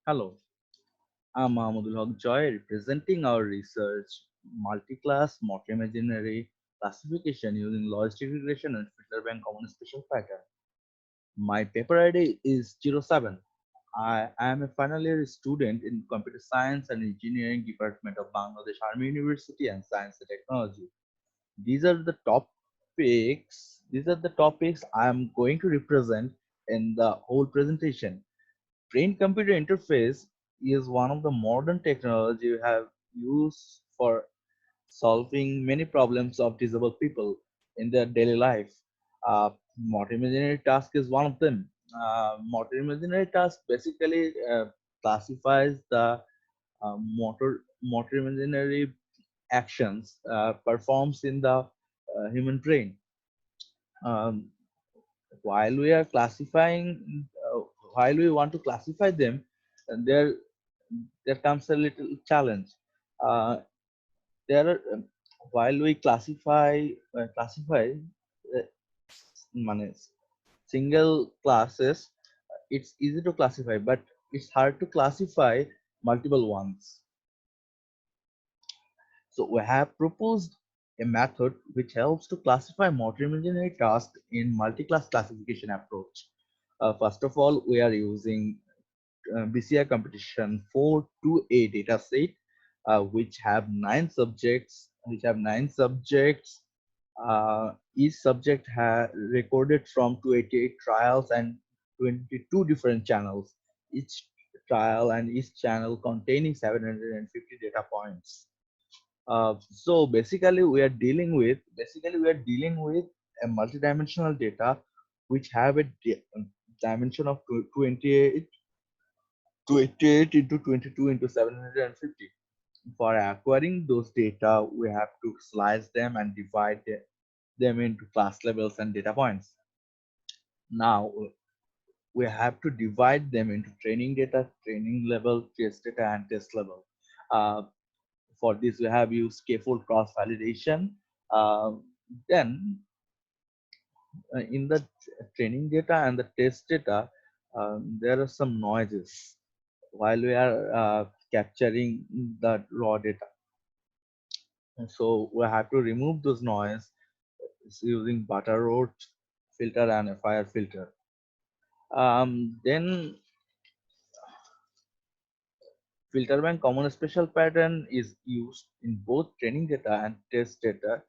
Hello, I'm Mahmudul Haq Joy representing our research multi-class multi-imaginary classification using logistic regression and filter bank common special pattern. My paper ID is 07. I am a final year student in computer science and engineering department of Bangladesh Army University and Science and Technology. These are the topics. These are the topics I am going to represent in the whole presentation. Brain computer interface is one of the modern technology we have used for solving many problems of disabled people in their daily life. Multi-imaginary task is one of them. Multi-imaginary task basically classifies the motor imaginary actions performs in the human brain. Um, while we are classifying, while we want to classify them, there there comes a little challenge. Uh, there are while we classify uh, মানে single classes, it's easy to classify, but it's hard to classify multiple ones. So we have proposed a method which helps to classify multi-imaginary tasks in multi-class classification approach. First of all, we are using BCI competition 4-2A data set, which have nine subjects. Each subject has recorded from 288 trials and 22 different channels. Each trial and each channel containing 750 data points. So basically we are dealing with a multidimensional data which have a dimension of 28 28 into 22 into 750. For acquiring those data, we have to slice them and divide them into class levels and data points. Now, we have to divide them into training data, training level, test data, and test level. Uh, for this, we have used k-fold cross validation. Then, in the training data and the test data, there are some noises while we are capturing the raw data. And so we have to remove those noise using Butterroot filter and a fire filter. Then filter bank common special pattern is used in both training data and test data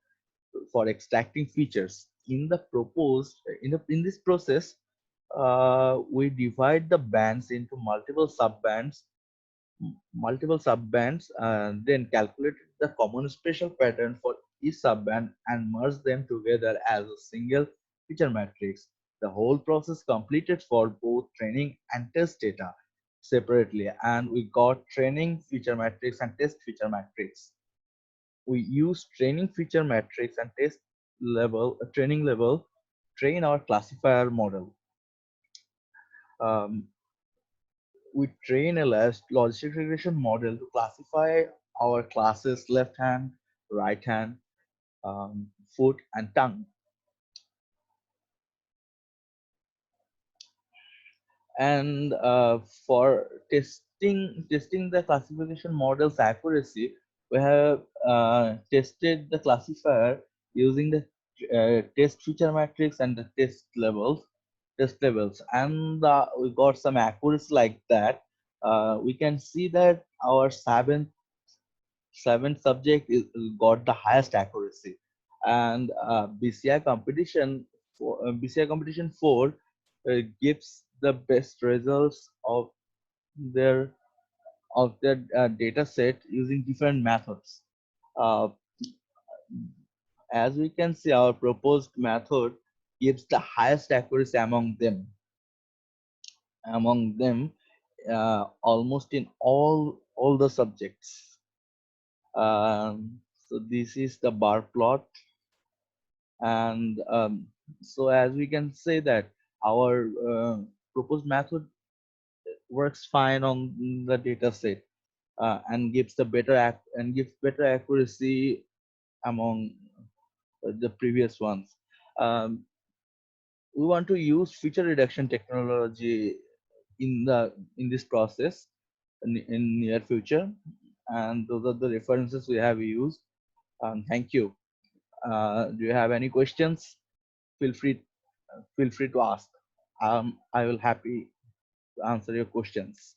for extracting features. In this process, we divide the bands into multiple subbands, then calculated the common spatial pattern for each subband and merged them together as a single feature matrix. The whole process completed for both training and test data separately, and we got training feature matrix and test feature matrix. We use training feature matrix and test level, training level, train our classifier model. Um, we train a logistic regression model to classify our classes left hand, right hand, foot, and tongue. And for testing the classification model's accuracy, we have tested the classifier using the test feature matrix and the test levels, and we got some accuracy like that. We can see that our seventh subject got the highest accuracy, and BCI competition 4 gives the best results their of their data set using different methods. Uh, as we can see, our proposed method gives the highest accuracy among them, almost in all the subjects. So this is the bar plot, and so as we can say that our proposed method works fine on the data set, and gives better accuracy among the previous ones. Um, we want to use feature reduction technology in this process. in near future. And those are the references we have used. Thank you. Do you have any questions? Feel free feel free to ask. I will happy to answer your questions.